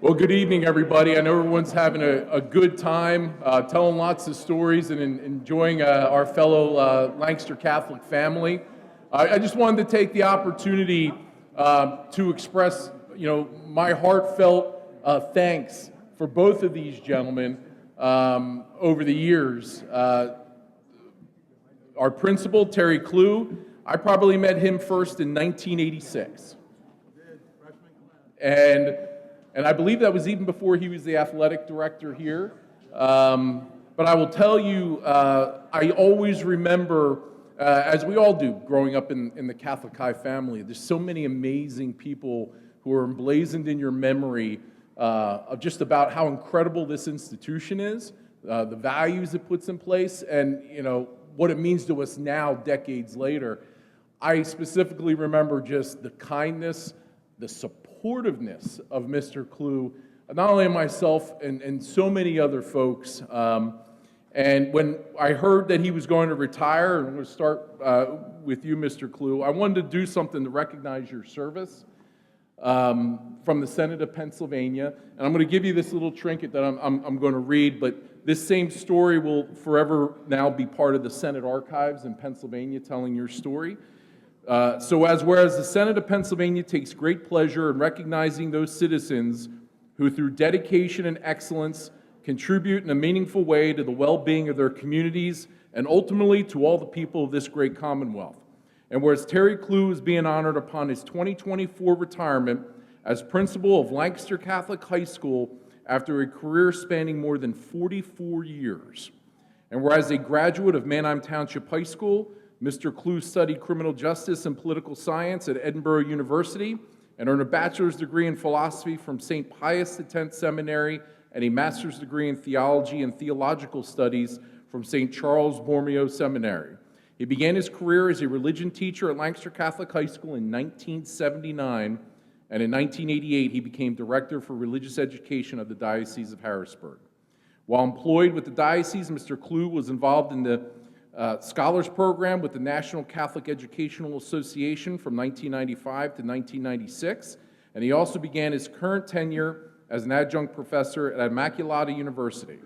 Well, good evening, everybody. I know everyone's having a good time, telling lots of stories and enjoying our fellow Lancaster Catholic family. I just wanted to take the opportunity to express, my heartfelt thanks for both of these gentlemen over the years. Our principal, Terry Klugh, I probably met him first in 1986. And I believe that was even before he was the athletic director here. But I will tell you, I always remember, as we all do, growing up in the Catholic High family, there's so many amazing people who are emblazoned in your memory of just about how incredible this institution is, the values it puts in place, and what it means to us now, decades later. I specifically remember just the kindness, the supportiveness of Mr. Klugh, not only myself and so many other folks. And when I heard that he was going to retire, and I'm going to start with you, Mr. Klugh, I wanted to do something to recognize your service from the Senate of Pennsylvania. And I'm going to give you this little trinket that I'm going to read, but this same story will forever now be part of the Senate archives in Pennsylvania telling your story. Whereas the Senate of Pennsylvania takes great pleasure in recognizing those citizens who, through dedication and excellence, contribute in a meaningful way to the well-being of their communities and ultimately to all the people of this great Commonwealth. And whereas Terry Klugh is being honored upon his 2024 retirement as principal of Lancaster Catholic High School after a career spanning more than 44 years. And whereas a graduate of Manheim Township High School, Mr. Klugh studied criminal justice and political science at Edinburgh University and earned a bachelor's degree in philosophy from St. Pius X Seminary and a master's degree in theology and theological studies from St. Charles Borromeo Seminary. He began his career as a religion teacher at Lancaster Catholic High School in 1979, and in 1988 he became director for religious education of the Diocese of Harrisburg. While employed with the diocese, Mr. Klugh was involved in the Scholars Program with the National Catholic Educational Association from 1995 to 1996, and he also began his current tenure as an adjunct professor at Immaculata University.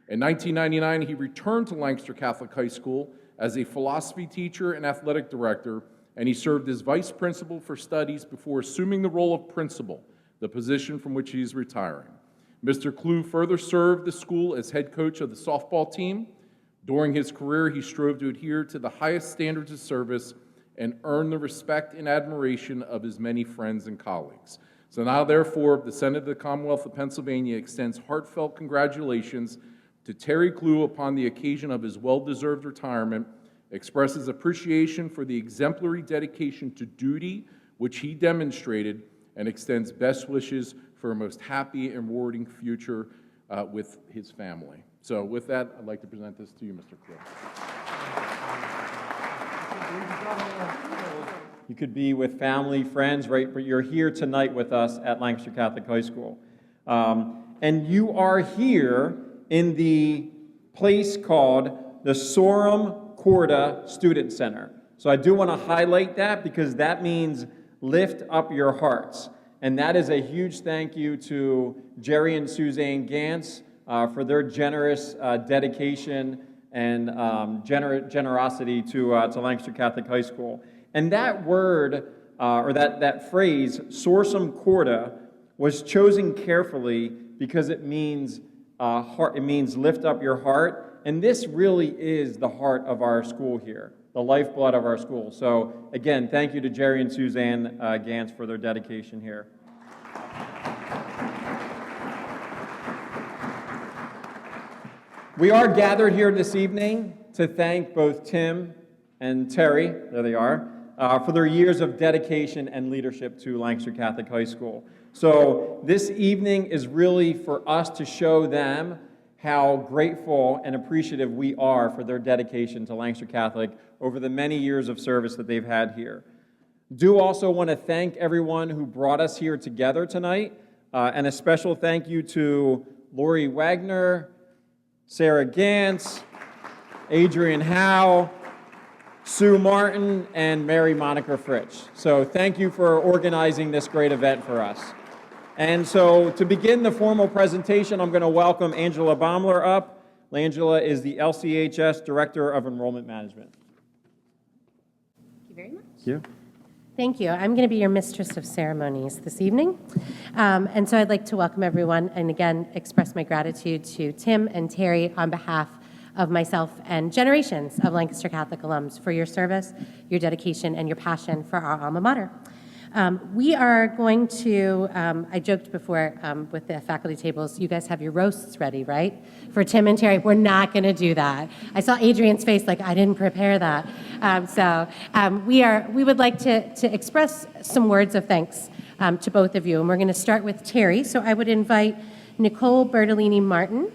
In 1999, he returned to Lancaster Catholic High School as a philosophy teacher and athletic director, and he served as vice principal for studies before assuming the role of principal, the position from which he is retiring. Mr. Klugh further served the school as head coach of the softball team. During his career, he strove to adhere to the highest standards of service and earn the respect and admiration of his many friends and colleagues. So now, therefore, the Senate of the Commonwealth of Pennsylvania extends heartfelt congratulations to Terry Klugh upon the occasion of his well-deserved retirement, expresses appreciation for the exemplary dedication to duty which he demonstrated, and extends best wishes for a most happy and rewarding future with his family. So with that, I'd like to present this to you, Mr. Klugh. You could be with family, friends, right? But you're here tonight with us at Lancaster Catholic High School. And you are here in the place called the Sorum Corda Student Center. So I do want to highlight that because that means lift up your hearts. And that is a huge thank you to Jerry and Suzanne Gantz for their generous dedication and generosity to Lancaster Catholic High School. And that word, or that phrase, sorsum corda, was chosen carefully because it means heart. It means lift up your heart. And this really is the heart of our school here, the lifeblood of our school. So again, thank you to Jerry and Suzanne Gantz for their dedication here. We are gathered here this evening to thank both Tim and Terry, there they are, for their years of dedication and leadership to Lancaster Catholic High School. So this evening is really for us to show them how grateful and appreciative we are for their dedication to Lancaster Catholic over the many years of service that they've had here. Do also want to thank everyone who brought us here together tonight, and a special thank you to Lori Wagner, Sarah Gantz, Adrian Howe, Sue Martin, and Mary Monica Fritsch. So thank you for organizing this great event for us. And so to begin the formal presentation, I'm going to welcome Angela Baumler up. Angela is the LCHS Director of Enrollment Management. Thank you very much. Yeah. Thank you. I'm going to be your mistress of ceremonies this evening. And so I'd like to welcome everyone and again express my gratitude to Tim and Terry on behalf of myself and generations of Lancaster Catholic alums for your service, your dedication, and your passion for our alma mater. We are going to, I joked before with the faculty tables, you guys have your roasts ready, right? For Tim and Terry, we're not going to do that. I saw Adrian's face like, I didn't prepare that. We would like to express some words of thanks to both of you. And we're going to start with Terry. So I would invite Nicole Bertolini-Martin,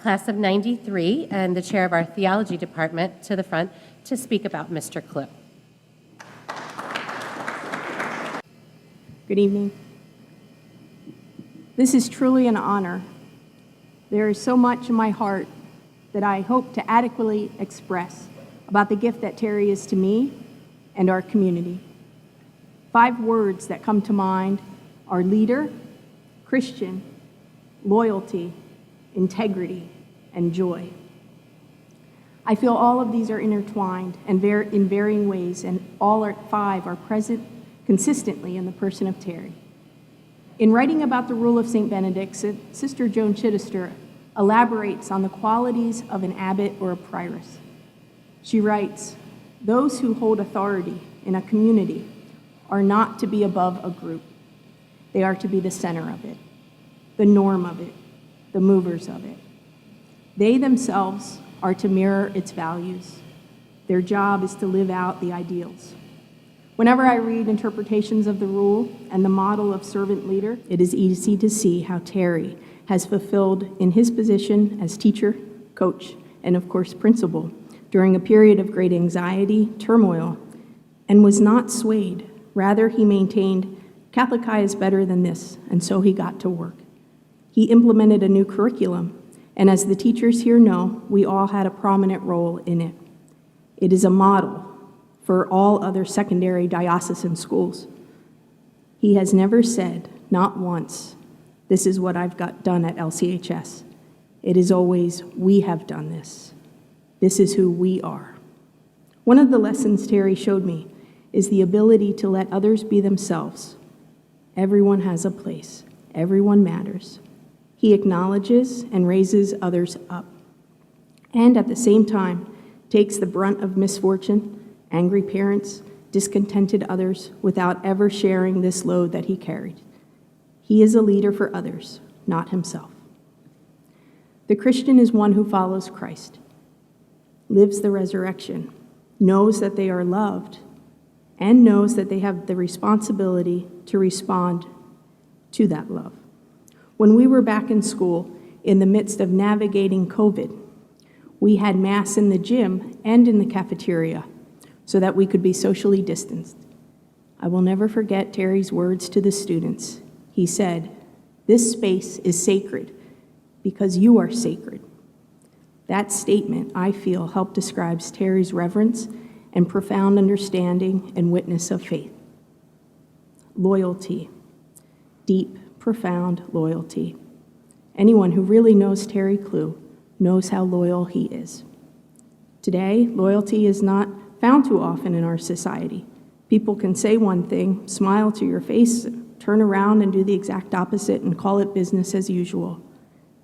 class of 93, and the chair of our theology department to the front to speak about Mr. Klugh. Good evening. This is truly an honor. There is so much in my heart that I hope to adequately express about the gift that Terry is to me and our community. 5 words that come to mind are leader, Christian, loyalty, integrity, and joy. I feel all of these are intertwined and in varying ways, and all 5 are present consistently in the person of Terry. In writing about the rule of St. Benedict, Sister Joan Chittister elaborates on the qualities of an abbot or a prioress. She writes, "Those who hold authority in a community are not to be above a group. They are to be the center of it, the norm of it, the movers of it. They themselves are to mirror its values. Their job is to live out the ideals." Whenever I read interpretations of the rule and the model of servant leader, it is easy to see how Terry has fulfilled in his position as teacher, coach, and of course principal during a period of great anxiety, turmoil, and was not swayed. Rather, he maintained, Catholic High is better than this, and so he got to work. He implemented a new curriculum, and as the teachers here know, we all had a prominent role in it. It is a model for all other secondary diocesan schools. He has never said, not once, this is what I've got done at LCHS. It is always, we have done this. This is who we are. One of the lessons Terry showed me is the ability to let others be themselves. Everyone has a place. Everyone matters. He acknowledges and raises others up, and at the same time takes the brunt of misfortune, angry parents, discontented others, without ever sharing this load that he carried. He is a leader for others, not himself. The Christian is one who follows Christ, lives the resurrection, knows that they are loved, and knows that they have the responsibility to respond to that love. When we were back in school, in the midst of navigating COVID, we had Mass in the gym and in the cafeteria so that we could be socially distanced. I will never forget Terry's words to the students. He said, "This space is sacred because you are sacred." That statement, I feel, helped describes Terry's reverence and profound understanding and witness of faith. Loyalty, deep, profound loyalty. Anyone who really knows Terry Klugh knows how loyal he is. Today, loyalty is not found too often in our society. People can say one thing, smile to your face, turn around and do the exact opposite and call it business as usual.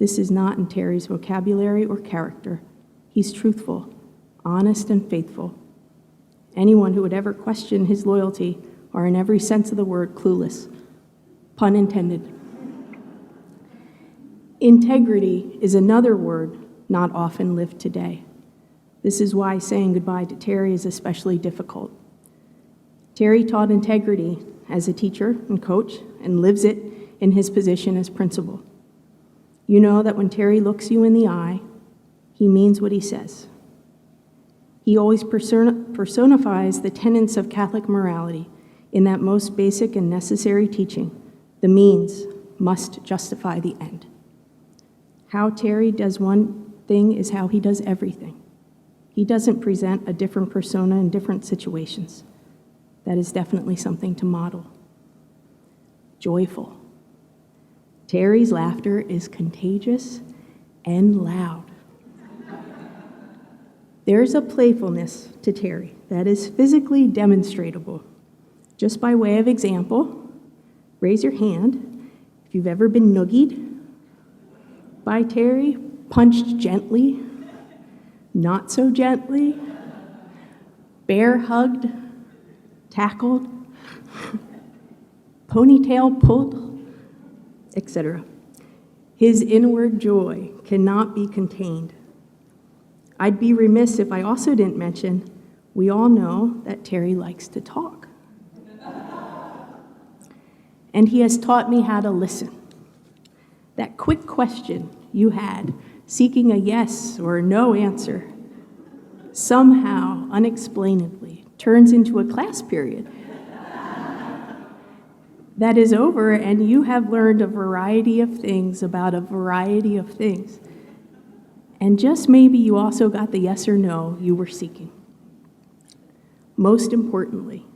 This is not in Terry's vocabulary or character. He's truthful, honest, and faithful. Anyone who would ever question his loyalty are, in every sense of the word, clueless. Pun intended. Integrity is another word not often lived today. This is why saying goodbye to Terry is especially difficult. Terry taught integrity as a teacher and coach and lives it in his position as principal. You know that when Terry looks you in the eye, he means what he says. He always personifies the tenets of Catholic morality in that most basic and necessary teaching, the means must justify the end. How Terry does one thing is how he does everything. He doesn't present a different persona in different situations. That is definitely something to model. Joyful, Terry's laughter is contagious and loud. There's a playfulness to Terry that is physically demonstrable. Just by way of example, raise your hand if you've ever been noogied by Terry, punched gently, not so gently, bear hugged, tackled, ponytail pulled, etc. His inward joy cannot be contained. I'd be remiss if I also didn't mention, we all know that Terry likes to talk. And he has taught me how to listen. That quick question you had, seeking a yes or a no answer, somehow, unexplainably, turns into a class period that is over, and you have learned a variety of things about a variety of things. And just maybe you also got the yes or no you were seeking. Most importantly,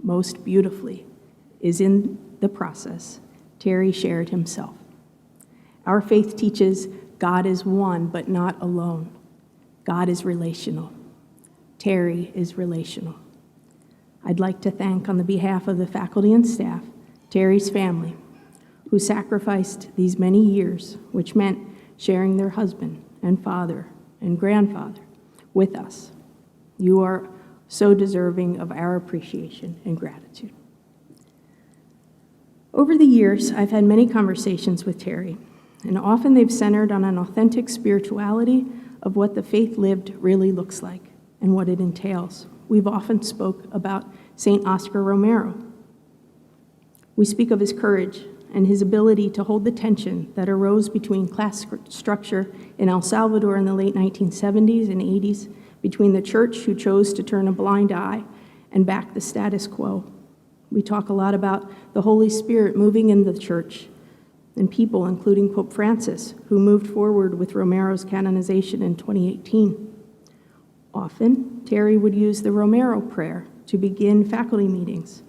most beautifully, is in the process Terry shared himself. Our faith teaches God is one, but not alone. God is relational. Terry is relational. I'd like to thank, on the behalf of the faculty and staff, Terry's family, who sacrificed these many years, which meant sharing their husband and father and grandfather with us. You are so deserving of our appreciation and gratitude. Over the years, I've had many conversations with Terry, and often they've centered on an authentic spirituality of what the faith lived really looks like and what it entails. We've often spoke about St. Oscar Romero. We speak of his courage and his ability to hold the tension that arose between class structure in El Salvador in the late 1970s and 80s, between the church, who chose to turn a blind eye and back the status quo. We talk a lot about the Holy Spirit moving in the church and people, including Pope Francis, who moved forward with Romero's canonization in 2018. Often, Terry would use the Romero prayer to begin faculty meetings.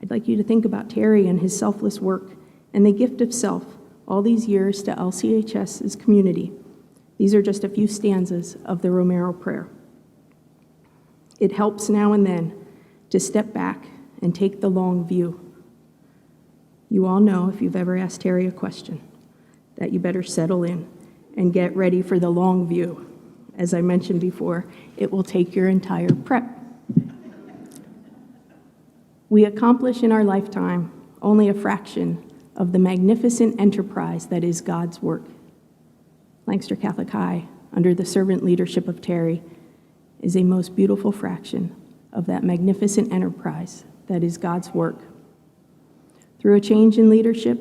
I'd like you to think about Terry and his selfless work and the gift of self all these years to LCHS's community. These are just a few stanzas of the Romero prayer. It helps now and then to step back and take the long view. You all know, if you've ever asked Terry a question, that you better settle in and get ready for the long view. As I mentioned before, it will take your entire prep. We accomplish in our lifetime only a fraction of the magnificent enterprise that is God's work. Lancaster Catholic High, under the servant leadership of Terry, is a most beautiful fraction of that magnificent enterprise that is God's work. Through a change in leadership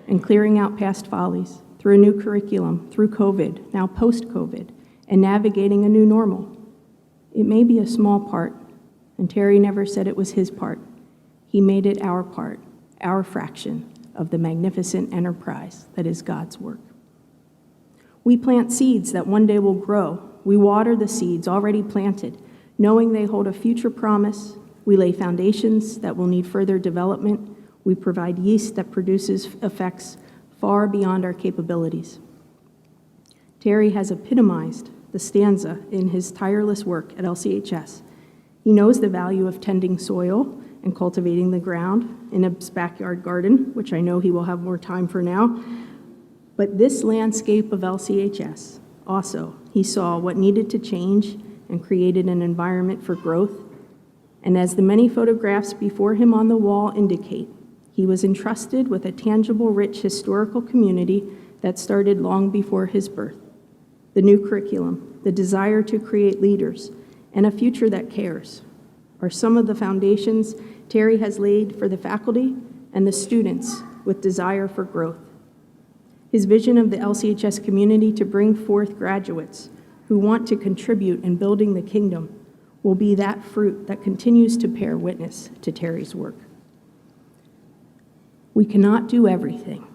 and clearing out past follies, through a new curriculum, through COVID, now post-COVID, and navigating a new normal. It may be a small part, and Terry never said it was his part. He made it our part, our fraction of the magnificent enterprise that is God's work. We plant seeds that one day will grow. We water the seeds already planted, knowing they hold a future promise. We lay foundations that will need further development. We provide yeast that produces effects far beyond our capabilities. Terry has epitomized the stanza in his tireless work at LCHS. He knows the value of tending soil and cultivating the ground in his backyard garden, which I know he will have more time for now. But this landscape of LCHS, also, he saw what needed to change and created an environment for growth. And as the many photographs before him on the wall indicate, he was entrusted with a tangible, rich historical community that started long before his birth. The new curriculum, the desire to create leaders, and a future that cares are some of the foundations Terry has laid for the faculty and the students with desire for growth. His vision of the LCHS community to bring forth graduates who want to contribute in building the kingdom will be that fruit that continues to bear witness to Terry's work. We cannot do everything,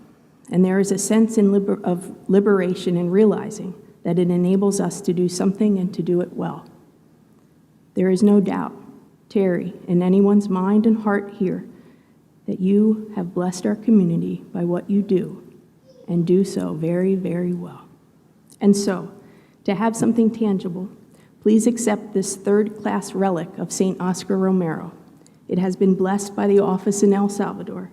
and there is a sense of liberation in realizing that it enables us to do something and to do it well. There is no doubt, Terry, in anyone's mind and heart here, that you have blessed our community by what you do and do so very, very well. And so, to have something tangible, please accept this third-class relic of St. Oscar Romero. It has been blessed by the office in El Salvador.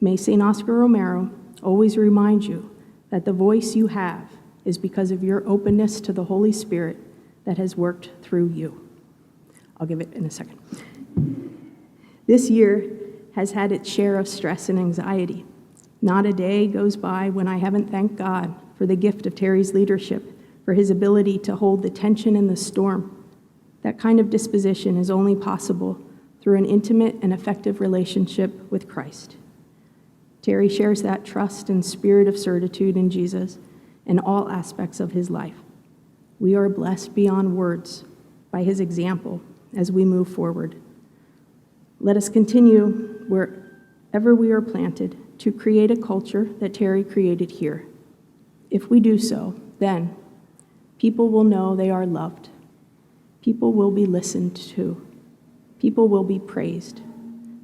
May St. Oscar Romero always remind you that the voice you have is because of your openness to the Holy Spirit that has worked through you. I'll give it in a second. This year has had its share of stress and anxiety. Not a day goes by when I haven't thanked God for the gift of Terry's leadership, for his ability to hold the tension in the storm. That kind of disposition is only possible through an intimate and effective relationship with Christ. Terry shares that trust and spirit of certitude in Jesus in all aspects of his life. We are blessed beyond words by his example as we move forward. Let us continue wherever we are planted to create a culture that Terry created here. If we do so, then people will know they are loved. People will be listened to. People will be praised.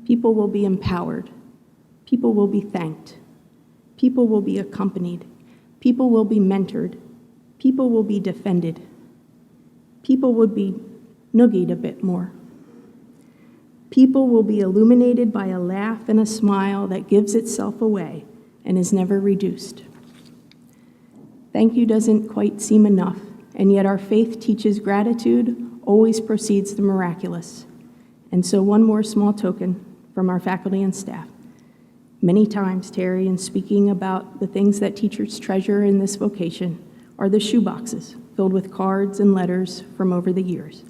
People will be empowered. People will be thanked. People will be accompanied. People will be mentored. People will be defended. People will be noogied a bit more. People will be illuminated by a laugh and a smile that gives itself away and is never reduced. Thank you doesn't quite seem enough, and yet our faith teaches gratitude always precedes the miraculous. And so one more small token from our faculty and staff. Many times, Terry, in speaking about the things that teachers treasure in this vocation, are the shoeboxes filled with cards and letters from over the years.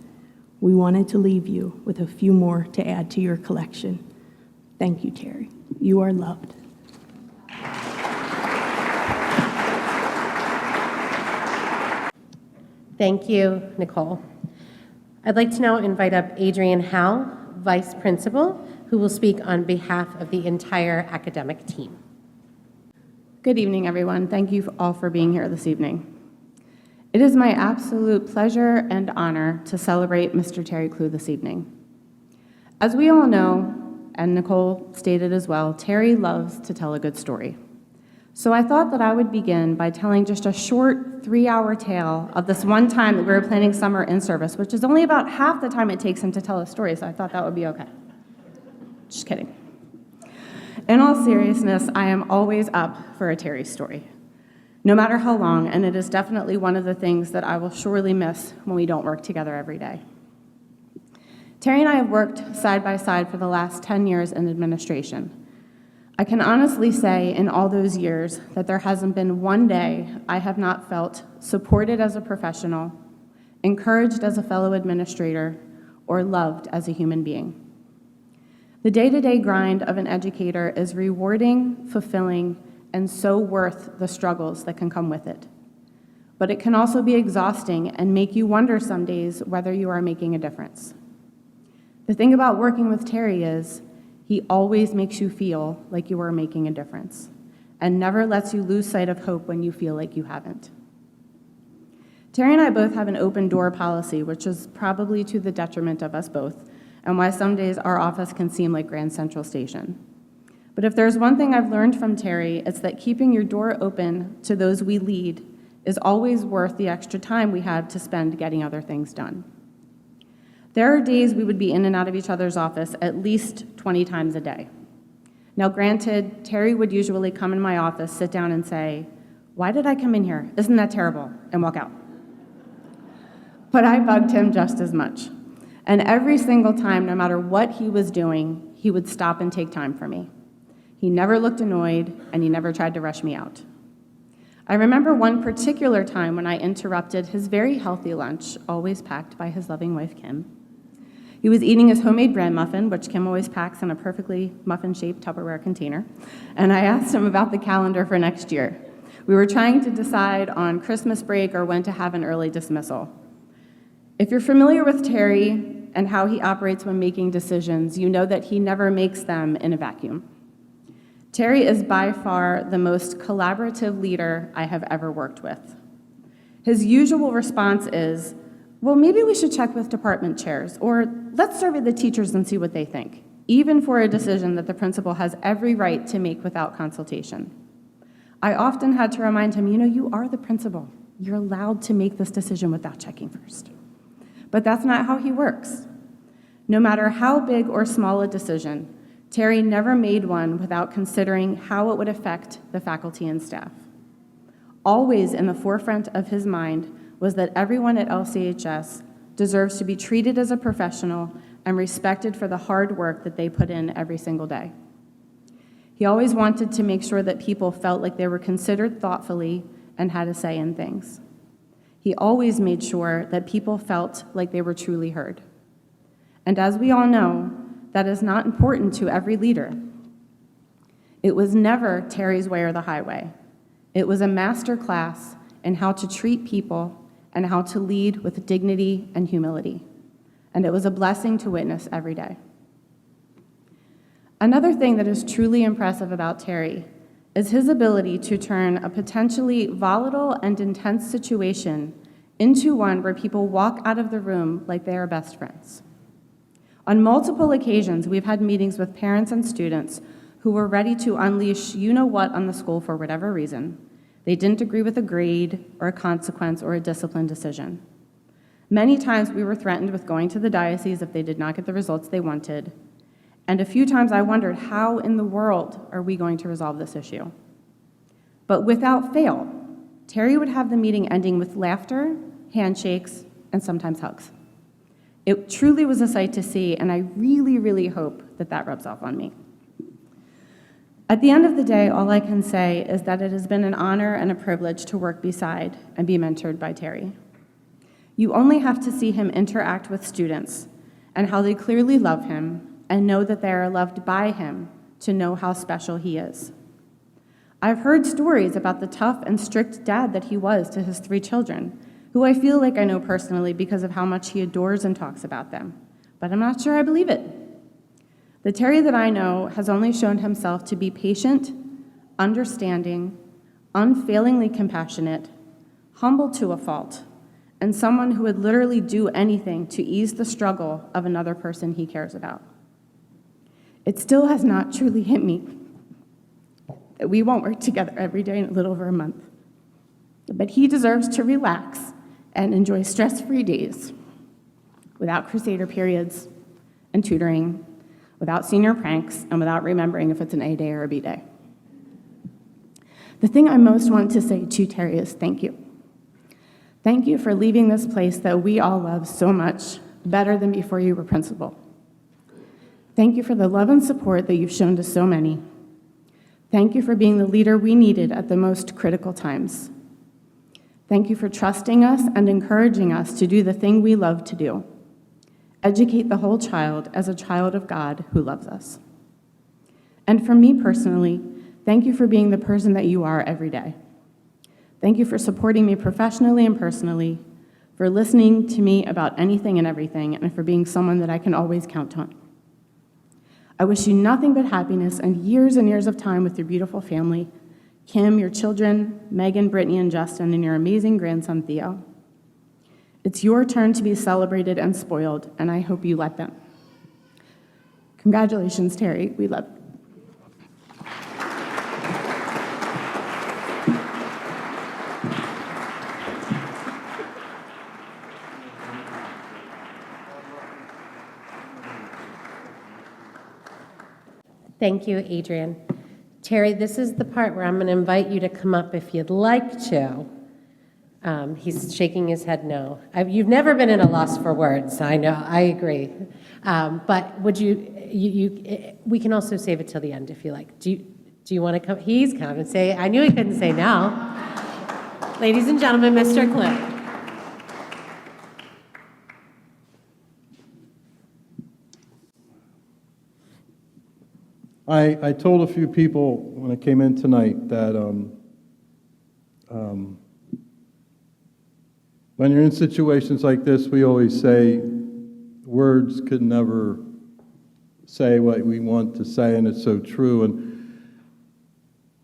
We wanted to leave you with a few more to add to your collection. Thank you, Terry. You are loved. Thank you, Nicole. I'd like to now invite up Adrienne Howe, Vice Principal, who will speak on behalf of the entire academic team. Good evening, everyone. Thank you all for being here this evening. It is my absolute pleasure and honor to celebrate Mr. Terry Klugh this evening. As we all know, and Nicole stated as well, Terry loves to tell a good story. So I thought that I would begin by telling just a short 3-hour tale of this one time that we were planning summer in-service, which is only about half the time it takes him to tell a story, so I thought that would be okay. Just kidding. In all seriousness, I am always up for a Terry story, no matter how long, and it is definitely one of the things that I will surely miss when we don't work together every day. Terry and I have worked side by side for the last 10 years in administration. I can honestly say in all those years that there hasn't been one day I have not felt supported as a professional, encouraged as a fellow administrator, or loved as a human being. The day-to-day grind of an educator is rewarding, fulfilling, and so worth the struggles that can come with it. But it can also be exhausting and make you wonder some days whether you are making a difference. The thing about working with Terry is he always makes you feel like you are making a difference and never lets you lose sight of hope when you feel like you haven't. Terry and I both have an open door policy, which is probably to the detriment of us both, and why some days our office can seem like Grand Central Station. But if there's one thing I've learned from Terry, it's that keeping your door open to those we lead is always worth the extra time we have to spend getting other things done. There are days we would be in and out of each other's office at least 20 times a day. Now granted, Terry would usually come in my office, sit down and say, "Why did I come in here? Isn't that terrible?" and walk out. But I bugged him just as much. And every single time, no matter what he was doing, he would stop and take time for me. He never looked annoyed, and he never tried to rush me out. I remember one particular time when I interrupted his very healthy lunch, always packed by his loving wife, Kim. He was eating his homemade bran muffin, which Kim always packs in a perfectly muffin-shaped Tupperware container, and I asked him about the calendar for next year. We were trying to decide on Christmas break or when to have an early dismissal. If you're familiar with Terry and how he operates when making decisions, you know that he never makes them in a vacuum. Terry is by far the most collaborative leader I have ever worked with. His usual response is, "Well, maybe we should check with department chairs," or "Let's survey the teachers and see what they think," even for a decision that the principal has every right to make without consultation. I often had to remind him, you are the principal. You're allowed to make this decision without checking first. But that's not how he works. No matter how big or small a decision, Terry never made one without considering how it would affect the faculty and staff. Always in the forefront of his mind was that everyone at LCHS deserves to be treated as a professional and respected for the hard work that they put in every single day. He always wanted to make sure that people felt like they were considered thoughtfully and had a say in things. He always made sure that people felt like they were truly heard. And as we all know, that is not important to every leader. It was never Terry's way or the highway. It was a master class in how to treat people and how to lead with dignity and humility. And it was a blessing to witness every day. Another thing that is truly impressive about Terry is his ability to turn a potentially volatile and intense situation into one where people walk out of the room like they are best friends. On multiple occasions, we've had meetings with parents and students who were ready to unleash you-know-what on the school for whatever reason. They didn't agree with a grade or a consequence or a discipline decision. Many times we were threatened with going to the diocese if they did not get the results they wanted. And a few times I wondered, how in the world are we going to resolve this issue? But without fail, Terry would have the meeting ending with laughter, handshakes, and sometimes hugs. It truly was a sight to see, and I really, really hope that that rubs off on me. At the end of the day, all I can say is that it has been an honor and a privilege to work beside and be mentored by Terry. You only have to see him interact with students and how they clearly love him and know that they are loved by him to know how special he is. I've heard stories about the tough and strict dad that he was to his 3 children, who I feel like I know personally because of how much he adores and talks about them, but I'm not sure I believe it. The Terry that I know has only shown himself to be patient, understanding, unfailingly compassionate, humble to a fault, and someone who would literally do anything to ease the struggle of another person he cares about. It still has not truly hit me that we won't work together every day in a little over a month, but he deserves to relax and enjoy stress-free days without crusader periods and tutoring, without senior pranks, and without remembering if it's an A day or a B day. The thing I most want to say to Terry is thank you. Thank you for leaving this place that we all love so much better than before you were principal. Thank you for the love and support that you've shown to so many. Thank you for being the leader we needed at the most critical times. Thank you for trusting us and encouraging us to do the thing we love to do. Educate the whole child as a child of God who loves us. And for me personally, thank you for being the person that you are every day. Thank you for supporting me professionally and personally, for listening to me about anything and everything, and for being someone that I can always count on. I wish you nothing but happiness and years of time with your beautiful family, Kim, your children, Megan, Brittany, and Justin, and your amazing grandson, Theo. It's your turn to be celebrated and spoiled, and I hope you let them. Congratulations, Terry. We love you. Thank you, Adrian. Terry, this is the part where I'm going to invite you to come up if you'd like to. He's shaking his head no. You've never been at a loss for words, I know, I agree. But would we can also save it till the end if you like. Do you want to come? He's come and say, I knew he couldn't say no. Ladies and gentlemen, Mr. Klugh. I told a few people when I came in tonight that when you're in situations like this, we always say words could never say what we want to say, and it's so true. And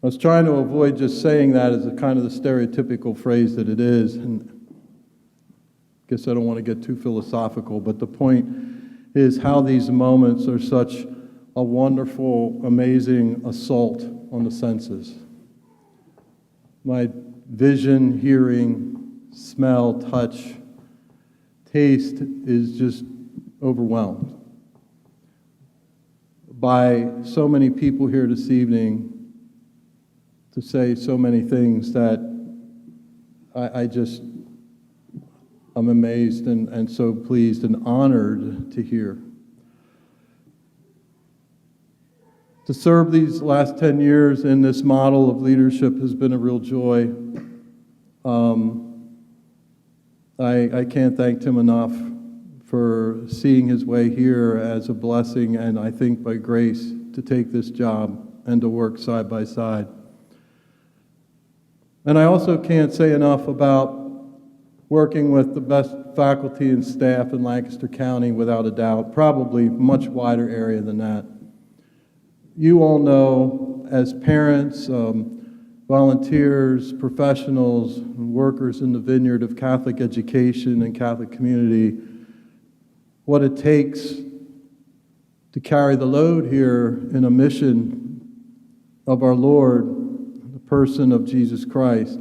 I was trying to avoid just saying that as a kind of the stereotypical phrase that it is. And I guess I don't want to get too philosophical, but the point is how these moments are such a wonderful, amazing assault on the senses. my vision, hearing, smell, touch, taste is just overwhelmed by so many people here this evening to say so many things that I'm amazed and so pleased and honored to hear. To serve these last 10 years in this model of leadership has been a real joy. I can't thank Tim enough for seeing his way here as a blessing, and I think by grace, to take this job and to work side by side. And I also can't say enough about working with the best faculty and staff in Lancaster County, without a doubt, probably much wider area than that. You all know, as parents, volunteers, professionals, and workers in the vineyard of Catholic education and Catholic community, what it takes to carry the load here in a mission of our Lord, the person of Jesus Christ.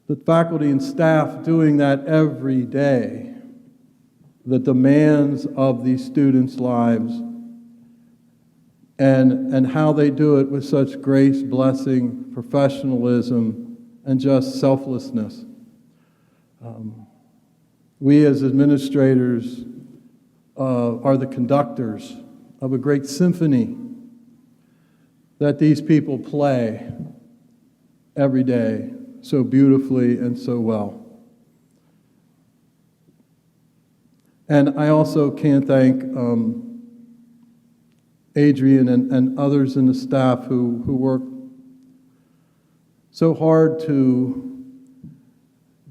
The faculty and staff doing that every day, the demands of these students' lives, and how they do it with such grace, blessing, professionalism, and just selflessness. We as administrators are the conductors of a great symphony that these people play every day so beautifully and so well. And I also can't thank Adrian and others in the staff who work so hard to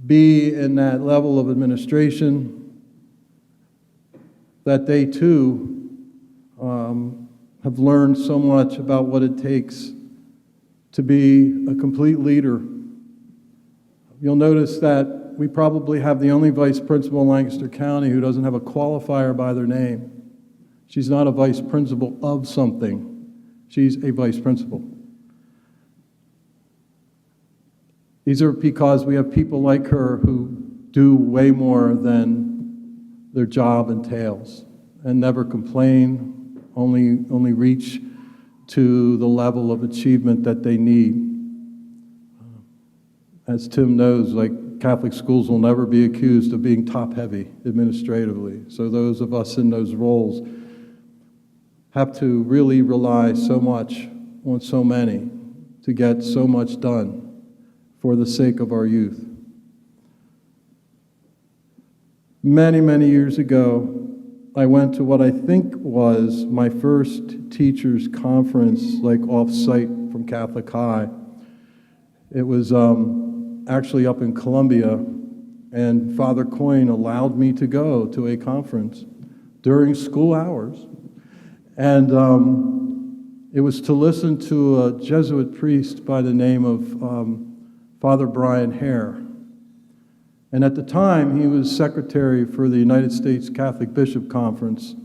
be in that level of administration, that they too have learned so much about what it takes to be a complete leader. You'll notice that we probably have the only vice principal in Lancaster County who doesn't have a qualifier by their name. She's not a vice principal of something. She's a vice principal. These are because we have people like her who do way more than their job entails and never complain, only reach to the level of achievement that they need. As Tim knows, like, Catholic schools will never be accused of being top-heavy administratively. So those of us in those roles have to really rely so much on so many to get so much done for the sake of our youth. Many, many years ago, I went to what I think was my first teachers' conference, like off-site from Catholic High. It was actually up in Columbia, and Father Coyne allowed me to go to a conference during school hours. And it was to listen to a Jesuit priest by the name of Father Brian Hare. And at the time, he was secretary for the United States Catholic Bishop Conference.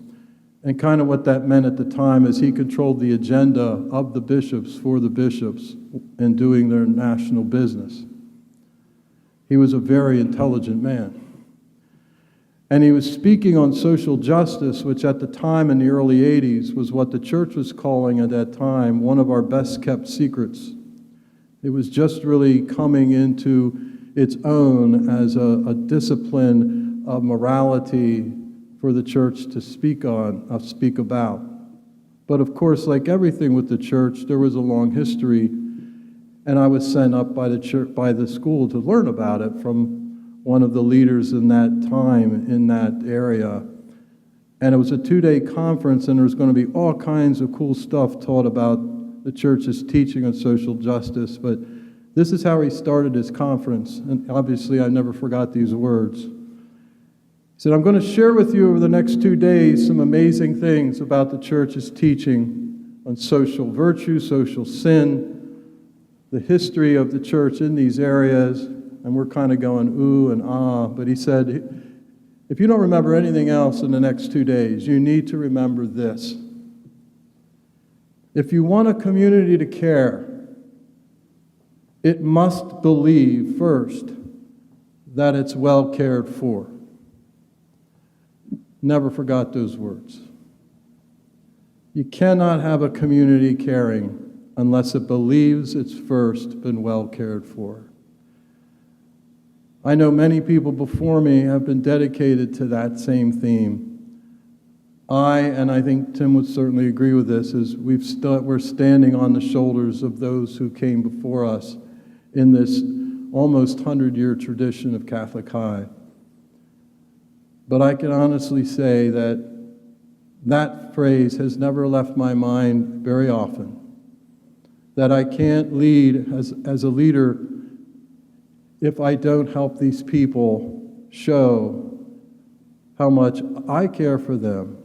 And kind of what that meant at the time is he controlled the agenda of the bishops for the bishops in doing their national business. He was a very intelligent man. And he was speaking on social justice, which at the time in the early 80s was what the church was calling at that time one of our best kept secrets. It was just really coming into its own as a discipline of morality for the church to speak about. But of course, like everything with the church, there was a long history, and I was sent up by the school to learn about it from one of the leaders in that time in that area. And it was a 2-day conference, and there was going to be all kinds of cool stuff taught about the church's teaching on social justice. But this is how he started his conference, and obviously I never forgot these words. He said, "I'm going to share with you over the next 2 days some amazing things about the church's teaching on social virtue, social sin, the history of the church in these areas." And we're kind of going, ooh and ah. But he said, if you don't remember anything else in the next 2 days, you need to remember this. If you want a community to care, it must believe first that it's well cared for. Never forgot those words. You cannot have a community caring unless it believes it's first been well cared for. I know many people before me have been dedicated to that same theme. And I think Tim would certainly agree with this, is we're standing on the shoulders of those who came before us in this almost 100-year tradition of Catholic High. But I can honestly say that that phrase has never left my mind very often. That I can't lead as a leader if I don't help these people show how much I care for them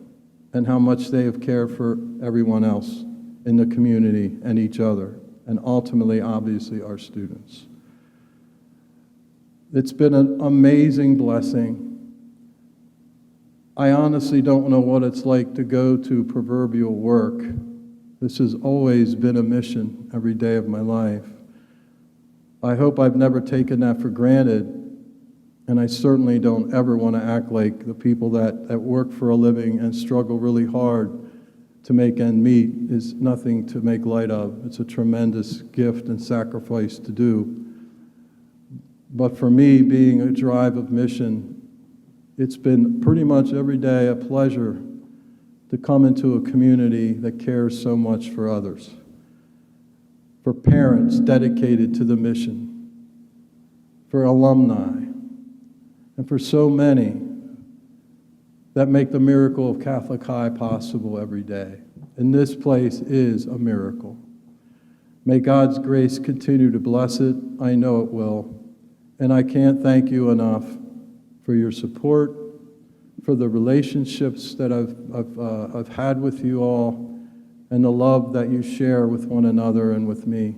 and how much they have cared for everyone else in the community and each other, and ultimately, obviously, our students. It's been an amazing blessing. I honestly don't know what it's like to go to proverbial work. This has always been a mission every day of my life. I hope I've never taken that for granted, and I certainly don't ever want to act like the people that work for a living and struggle really hard to make ends meet is nothing to make light of. It's a tremendous gift and sacrifice to do. But for me, being a drive of mission, it's been pretty much every day a pleasure to come into a community that cares so much for others, for parents dedicated to the mission, for alumni, and for so many that make the miracle of Catholic High possible every day. And this place is a miracle. May God's grace continue to bless it. I know it will. And I can't thank you enough for your support, for the relationships that I've had with you all, and the love that you share with one another and with me.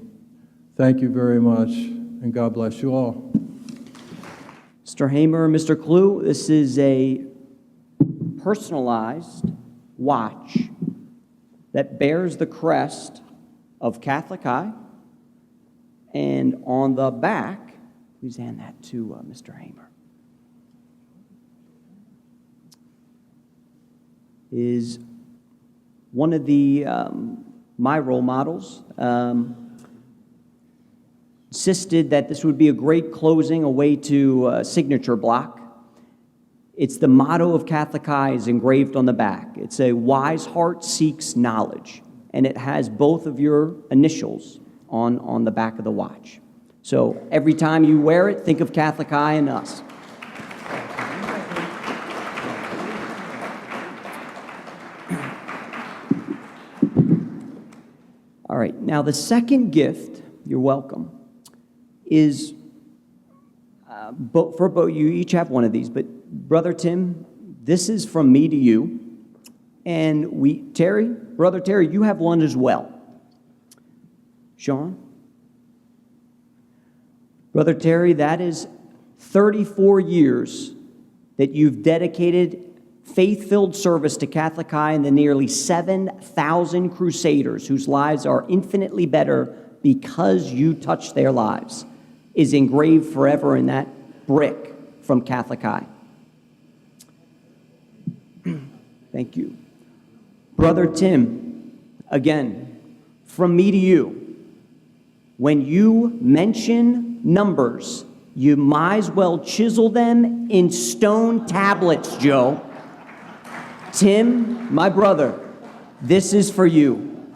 Thank you very much, and God bless you all. Mr. Hamer, Mr. Klugh, this is a personalized watch that bears the crest of Catholic High, and on the back, please hand that to Mr. Hamer, is one of the my role models. Insisted that this would be a great closing, a way to signature block. It's the motto of Catholic High is engraved on the back. It's a wise heart seeks knowledge, and it has both of your initials on the back of the watch. So every time you wear it, think of Catholic High and us. All right, now the second gift, you're welcome, is for both you each have one of these, but Brother Tim, this is from me to you, and Brother Terry, you have one as well. Sean? Brother Terry, that is 34 years that you've dedicated faith-filled service to Catholic High and the nearly 7,000 crusaders whose lives are infinitely better because you touched their lives, is engraved forever in that brick from Catholic High. Thank you. Brother Tim, again, from me to you, when you mention numbers, you might as well chisel them in stone tablets, Joe. Tim, my brother, this is for you.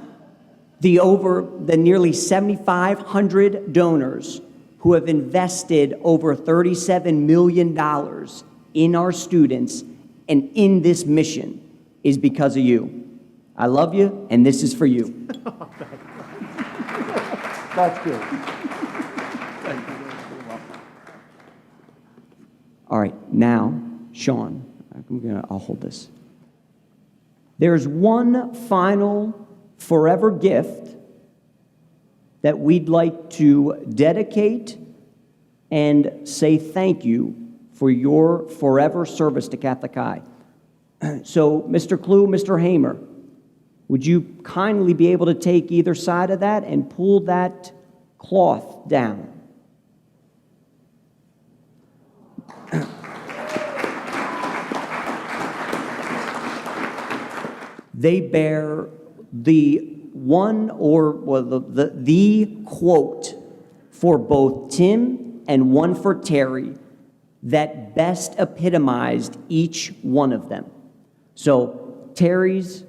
The nearly 7,500 donors who have invested over $37 million in our students and in this mission is because of you. I love you, and this is for you. That's good. All right, now, Sean, I'll hold this. There's one final forever gift that we'd like to dedicate and say thank you for your forever service to Catholic High. So, Mr. Klugh, Mr. Hamer, would you kindly be able to take either side of that and pull that cloth down. They bear the the quote for both Tim and one for Terry that best epitomized each one of them. So Terry's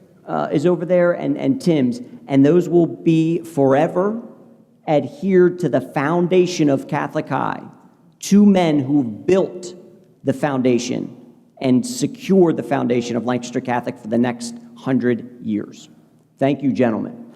is over there and Tim's, and those will be forever adhered to the foundation of Catholic High. Two men who built the foundation and secured the foundation of Lancaster Catholic for the next 100 years. Thank you, gentlemen.